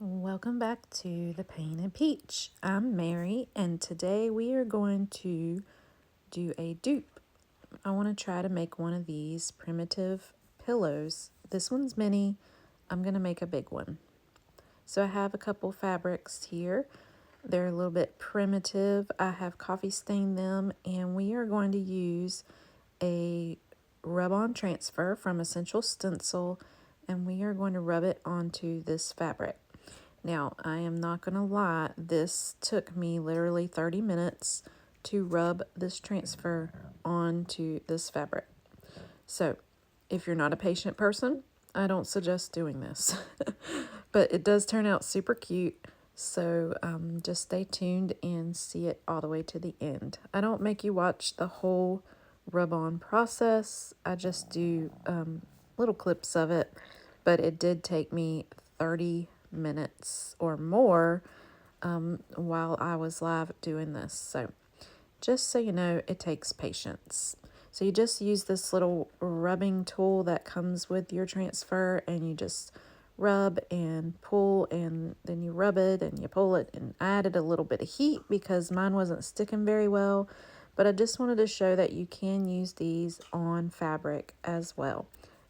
Welcome back to the Painted Peach. I'm Mary, and today we are going to do a dupe. I want to try to make one of these primitive pillows. This one's mini. I'm going to make a big one. So I have a couple fabrics here. They're a little bit primitive. I have coffee stained them, and we are going to use a rub-on transfer from Essential Stencil, and we are going to rub it onto this fabric. Now, I am not going to lie, this took me literally 30 minutes to rub this transfer onto this fabric. So, if you're not a patient person, I don't suggest doing this. But it does turn out super cute, so just stay tuned and see it all the way to the end. I don't make you watch the whole rub-on process. I just do little clips of it, but it did take me 30 minutes or more while I was live doing this. So just so you know, it takes patience. So you just use this little rubbing tool that comes with your transfer, and you just rub and pull, and then you rub it and you pull it. And I added a little bit of heat because mine wasn't sticking very well, but I just wanted to show that you can use these on fabric as well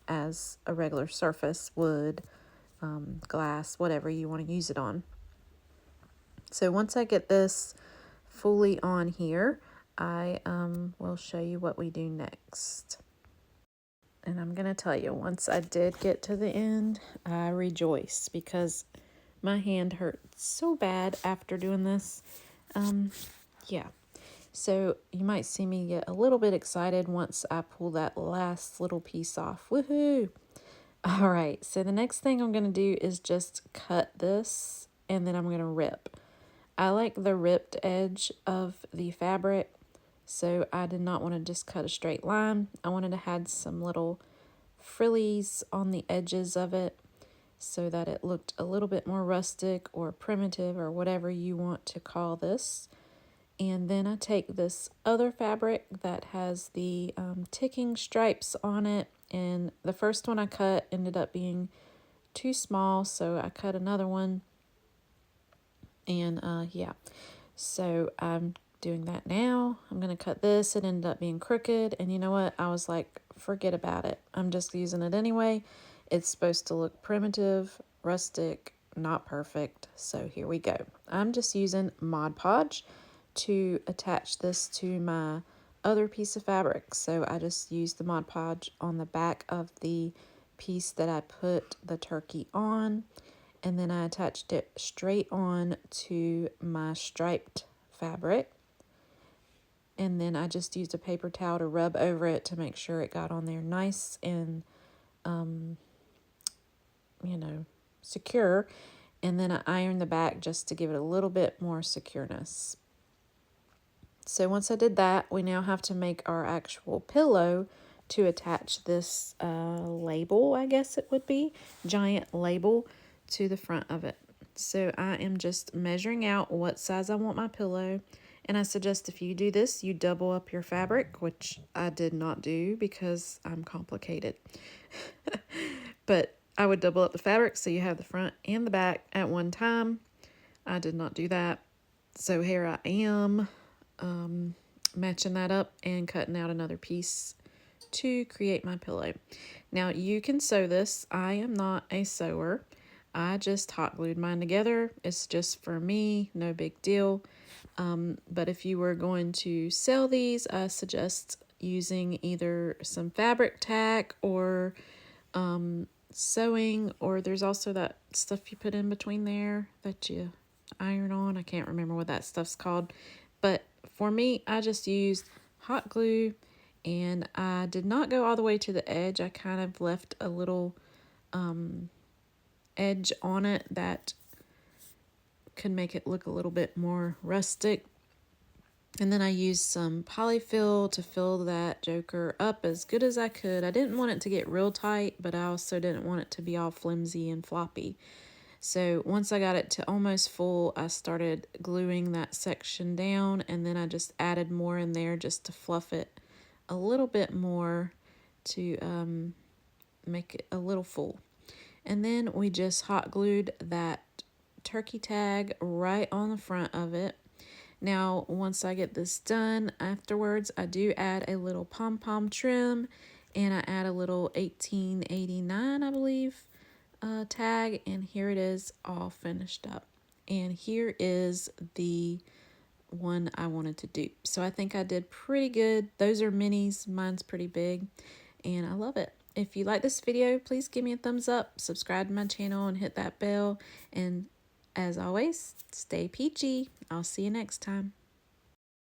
as a regular surface, wood, glass, whatever you want to use it on. So once I get this fully on here, I will show you what we do next. And I'm going to tell you, once I did get to the end, I rejoiced because my hand hurt so bad after doing this. Yeah. So you might see me get a little bit excited once I pull that last little piece off. Woohoo! All right, so the next thing I'm going to do is just cut this, and then I'm going to rip. I like the ripped edge of the fabric, so I did not want to just cut a straight line. I wanted to add some little frillies on the edges of it so that it looked a little bit more rustic or primitive or whatever you want to call this. And then I take this other fabric that has the ticking stripes on it, and the first one I cut ended up being too small, so I cut another one. And yeah, so I'm doing that now. I'm going to cut this. It ended up being crooked, and you know what? I was like, forget about it. I'm just using it anyway. It's supposed to look primitive, rustic, not perfect. So here we go. I'm just using Mod Podge to attach this to my other piece of fabric. So I just used the Mod Podge on the back of the piece that I put the turkey on, and then I attached it straight on to my striped fabric, and then I just used a paper towel to rub over it to make sure it got on there nice and secure, and then I ironed the back just to give it a little bit more secureness. So once I did that, we now have to make our actual pillow to attach this label, I guess it would be, giant label to the front of it. So I am just measuring out what size I want my pillow. And I suggest if you do this, you double up your fabric, which I did not do because I'm complicated. But I would double up the fabric so you have the front and the back at one time. I did not do that. So here I am matching that up and cutting out another piece to create my pillow. Now you can sew this. I am not a sewer. I just hot glued mine together. It's just for me, no big deal. But if you were going to sell these, I suggest using either some fabric tack or sewing, or there's also that stuff you put in between there that you iron on. I can't remember what that stuff's called. But for me, I just used hot glue, and I did not go all the way to the edge. I kind of left a little edge on it that could make it look a little bit more rustic. And then I used some polyfill to fill that joker up as good as I could. I didn't want it to get real tight, but I also didn't want it to be all flimsy and floppy. So once I got it to almost full, I started gluing that section down, and then I just added more in there just to fluff it a little bit more to make it a little full. And then we just hot glued that turkey tag right on the front of it. Now, once I get this done, afterwards, I do add a little pom-pom trim, and I add a little 1889, I believe, tag, and here it is all finished up. And here is the one I wanted to do. So I think I did pretty good. Those are minis. Mine's pretty big, and I love it. If you like this video, please give me a thumbs up, subscribe to my channel, and hit that bell. And as always, stay peachy. I'll see you next time.